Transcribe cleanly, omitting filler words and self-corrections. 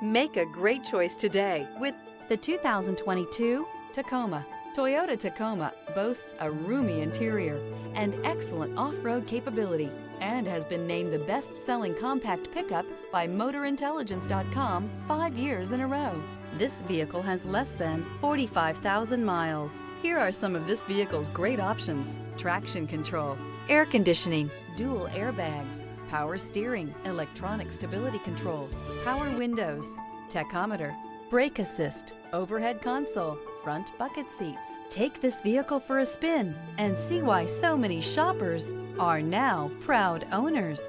Make a great choice today with the 2022 Tacoma. Toyota Tacoma boasts a roomy interior and excellent off-road capability and has been named the best-selling compact pickup by MotorIntelligence.com 5 years in a row. This vehicle has less than 45,000 miles. Here are some of this vehicle's great options: traction control, air conditioning, dual airbags, power steering, electronic stability control, power windows, tachometer, brake assist, overhead console, front bucket seats. Take this vehicle for a spin and see why so many shoppers are now proud owners.